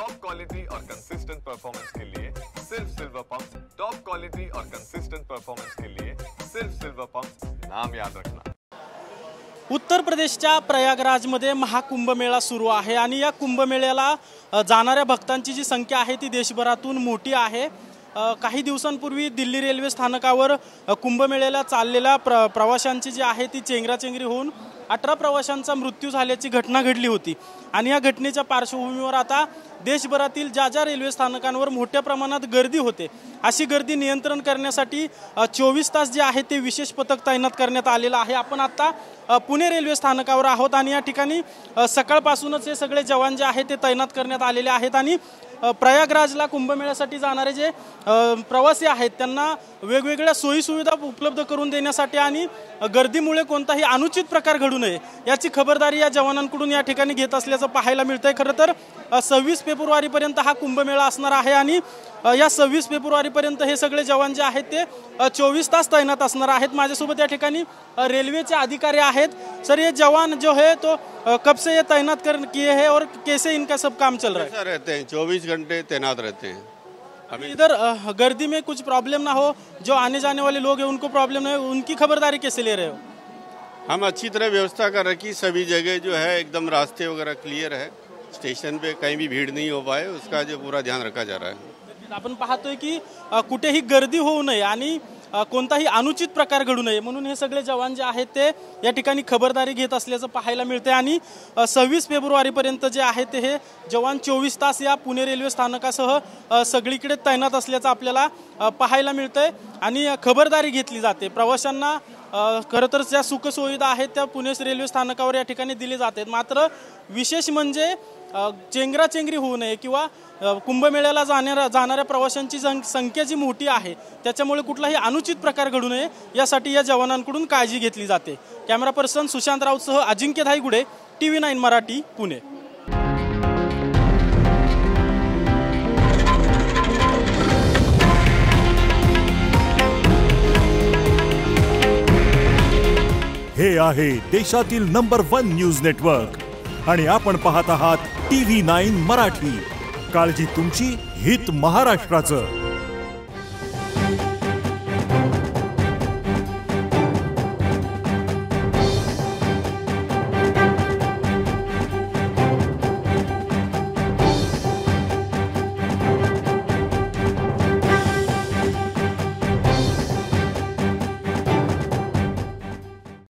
Top quality और consistent performance के लिए सिर्फ सिल्वर पंप। टॉप क्वालिटी और कंसिस्टेंट परफॉर्मेंस के लिए सिर्फ सिल्वर पंप, नाम याद रखना। उत्तर प्रदेशच्या प्रयागराजमध्ये महाकुंभमेळा सुरू आहे आणि या कुंभमेळ्याला जाणाऱ्या भक्तांची जी संख्या आहे ती देशभरातून मोठी आहे। काही दिवसांपूर्वी दिल्ली रेल्वे स्थानकावर कुंभमेळ्याला चाललेल्या प्रवाशांची जी आहे ती चेंगराचेंगरी होऊन 18 प्रवाशांचा मृत्यू झाल्याची घटना घडली होती आणि या घटनेच्या पार्श्वभूमीवर आता देशभरातील ज्या रेल्वे स्थानकांवर मोठ्या प्रमाणात गर्दी होते अशी गर्दी नियंत्रण करण्यासाठी 24 तास जे आहे ते विशेष पथक तैनात करण्यात आलेलं आहे। आपण आता पुणे रेल्वे स्थानकावर आहोत आणि या ठिकाणी सकाळपासूनच हे सगळे जवान जे आहेत ते तैनात करण्यात आलेले आहेत आणि प्रयागराजला कुंभमेळ्यासाठी जाणारे जे प्रवासी आहेत त्यांना वेगवेगळ्या सोयी सुविधा उपलब्ध करून देण्यासाठी आणि गर्दीमुळे कोणताही अनुचित प्रकार घडू नये याची खबरदारी या जवानांकडून या ठिकाणी घेत असल्याचं पाहायला मिळतंय। खरं तर 26 फेब्रुवारीपर्यंत हा कुंभमेळा असणार आहे आणि या 26 फेब्रुवारीपर्यंत हे सगळे जवान जे आहेत ते 24 तास तैनात असणार आहेत। माझ्यासोबत या ठिकाणी रेल्वेचे अधिकारी आहेत। सर, ये जवान जो है तो कब से ये तैनात किए हैं और कैसे इनका सब काम चल रहा है? रहते हैं 24 घंटे तैनात रहते हैं। अभी इधर गर्दी में कुछ प्रॉब्लम ना हो, जो आने जाने वाले लोग हैं उनको प्रॉब्लम ना हो, उनकी खबरदारी कैसे ले रहे हो? हम अच्छी तरह व्यवस्था कर रखी, सभी जगह जो है एकदम रास्ते वगैरह क्लियर है, स्टेशन पे कहीं भी भीड़ नहीं हो पाए उसका जो पूरा ध्यान रखा जा रहा है। आपण पाहतोय की कुठेही गर्दी होऊ नये आणि कोणताही अनुचित प्रकार घडू नये म्हणून हे सगळे जवान जे आहेत ते या ठिकाणी खबरदारी घेत असल्याचं पाहायला मिळतंय आणि 26 फेब्रुवारीपर्यंत जे आहे ते हे जवान 24 तास या पुणे रेल्वे स्थानकासह सगळीकडे तैनात असल्याचं आपल्याला पाहायला मिळतंय आणि खबरदारी घेतली जाते। प्रवाशांना खरं तर ज्या सुखसुविधा आहेत त्या पुणे रेल्वे स्थानकावर या ठिकाणी दिली जातात, मात्र विशेष म्हणजे चेंगराचेंगरी होऊ नये किंवा कुंभमेळ्याला जाणाऱ्या प्रवाशांची संख्या जी मोठी आहे त्याच्यामुळे कुठलाही अनुचित प्रकार घडू नये यासाठी या जवानांकडून काळजी घेतली जाते। कॅमेरा पर्सन सुशांत राऊतसह अजिंक्य धायगुडे, TV9 मराठी, पुणे। हे आहे देशातील नंबर 1 न्यूज नेटवर्क आणि आपण पाहत आहात TV9 मराठी। काळजी तुमची, हित महाराष्ट्राचं।